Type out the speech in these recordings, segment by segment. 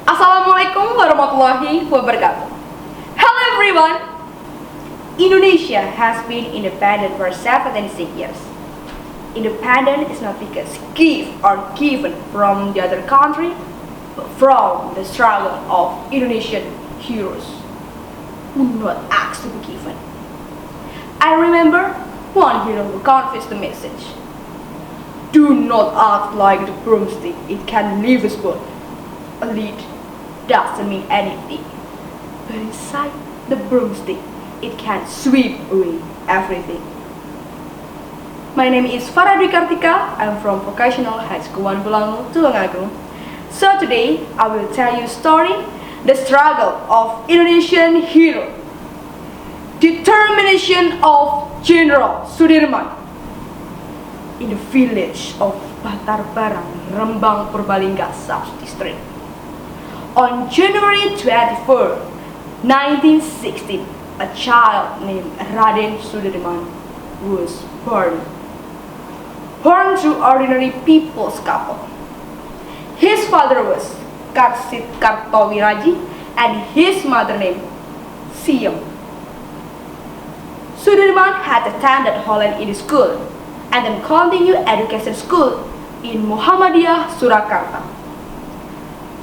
Assalamualaikum warahmatullahi wabarakatuh. Hello everyone. Indonesia has been independent for 76 years. Independent is not because gift or given from the other country, but from the struggle of Indonesian heroes who not asked to be given. I remember one hero who conveys the message. Do not act like the broomstick, it can leave a spot. A lead doesn't mean anything, but inside the broomstick, it can sweep away everything. My name is Faradwi Kartika. I'm from Vocational High School 1 Boyolangu, Tulungagung. So today, I will tell you a story, the struggle of Indonesian hero, determination of General Sudirman in the village of Bantarbarang, Rembang, Purbalingga, Subdistrict. On January 24, 1916, a child named Raden Sudirman was born to ordinary people's couple. His father was Karsit Kartowiraji and his mother named Siem. Sudirman had attended Holland in school and then continued education school in Muhammadiyah, Surakarta.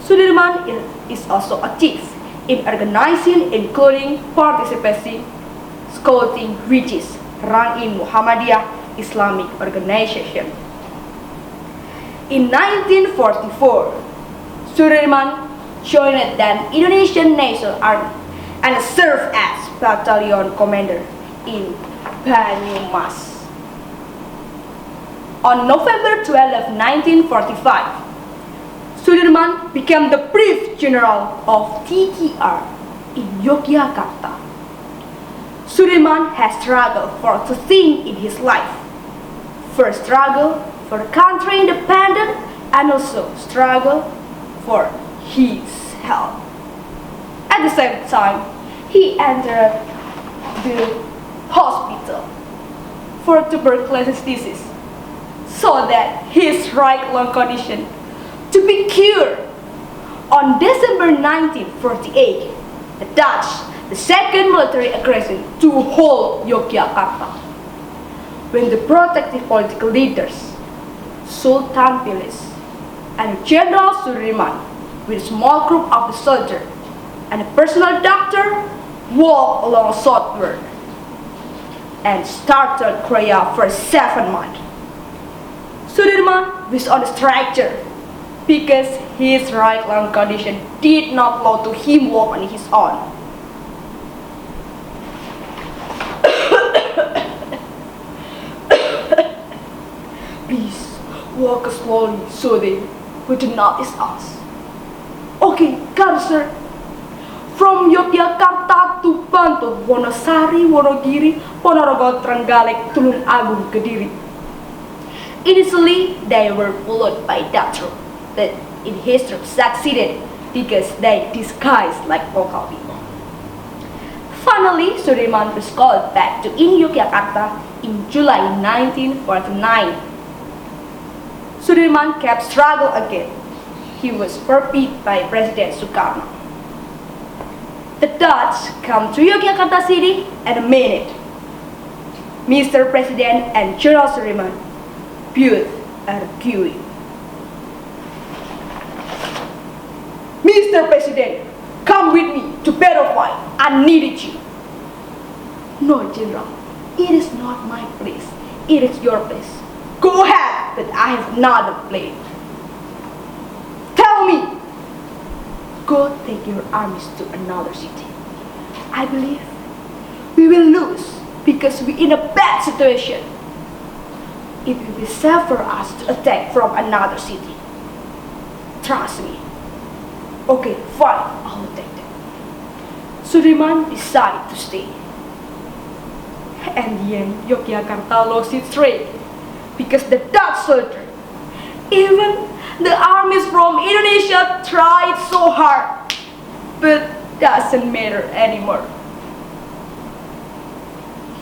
Sudirman is also active in organizing including participating scouting which is run in Muhammadiyah Islamic organization. In 1944, Sudirman joined the Indonesian National Army and served as battalion commander in Banyumas. On November 12, 1945, Sudirman became the brief general of TTR in Yogyakarta. Sudirman has struggled for two things in his life. First, struggle for country independence and also struggle for his health. At the same time, he entered the hospital for tuberculosis disease so that his right lung condition to be cured. On December 1948, the Dutch, the second military aggression to hold Yogyakarta, when the protective political leaders, Sultan Pilis and General Sudirman, with a small group of the soldiers and a personal doctor, walked along southward and started Korea for 7 months. Sudirman was on a stretcher because his right lung condition did not allow to him walk on his own. Please walk slowly so they wouldn't notice us. Okay, got it, sir. From Yogyakarta to Bantul, Wonosari, Wonogiri, Ponorogo, Trenggalek, Tulung Agung, Kediri. Initially, they were followed by Dutch, but in history succeeded because they disguised like local people. Finally, Sudirman was called back to Yogyakarta in July 1949. Sudirman kept struggle again. He was forbidden by President Soekarno. The Dutch come to Yogyakarta city at a minute. Mr. President and General Sudirman both arguing. Mr. President, come with me to battlefield. I needed you. No, General, it is not my place. It is your place. Go ahead, but I have another plan. Tell me. Go take your armies to another city. I believe we will lose because we're in a bad situation. It will be safe for us to attack from another city. Trust me. Okay, fine, I will take them. Sudirman decided to stay. And then Yogyakarta lost its trade because the Dutch soldier, even the armies from Indonesia tried so hard, but doesn't matter anymore.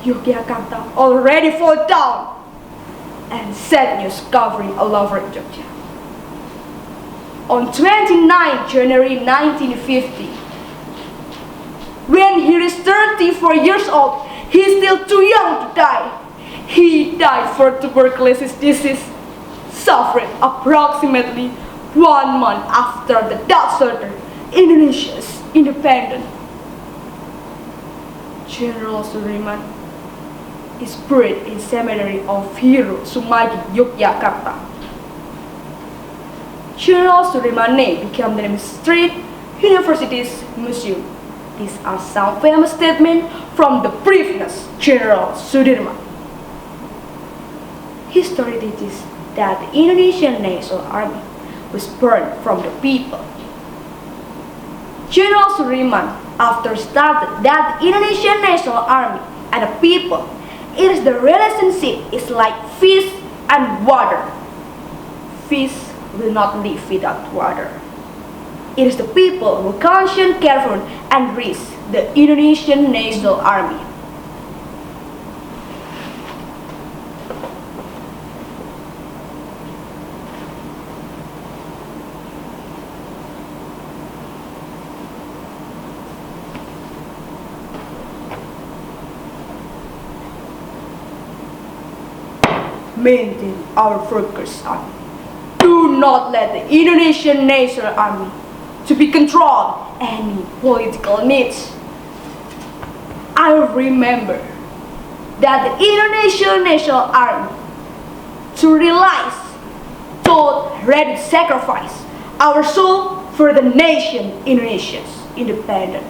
Yogyakarta already fall down and sad news covering all over Jogja. on 29 January 1950. When he is 34 years old, he is still too young to die. He died for tuberculosis disease, suffering approximately 1 month after the Dutch surrendered Indonesia's independence. General Sudirman is buried in cemetery of Hero Sumagi, Yogyakarta. General Sudirman's name became the name street, universities, museum. These are some famous statements from the previous General Sudirman. History teaches that the Indonesian National Army was born from the people. General Sudirman after started that the Indonesian National Army and the people, it is the relationship is like fish and water. Fish will not live without water. It is the people who conscience, careful, and risk the Indonesian National Army. Maintain our focus on. Do not let the Indonesian National Army to be controlled any political needs. I remember that the Indonesian National Army to realize, thought, ready to sacrifice our soul for the nation Indonesia's independence.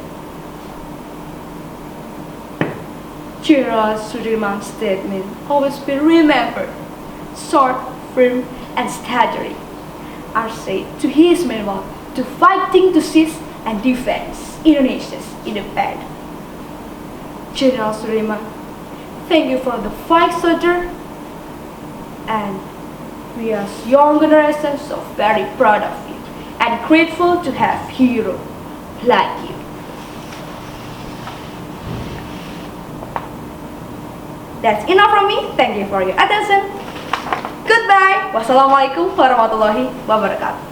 General Sudirman's statement always be remembered, short, firm, and staggering, are said to his memoir to fighting to seize and defend Indonesia's independence. General Sudirman, thank you for the fight soldier, and we as young generation so very proud of you and grateful to have hero like you. That's enough from me. Thank you for your attention. Goodbye. Wassalamualaikum warahmatullahi wabarakatuh.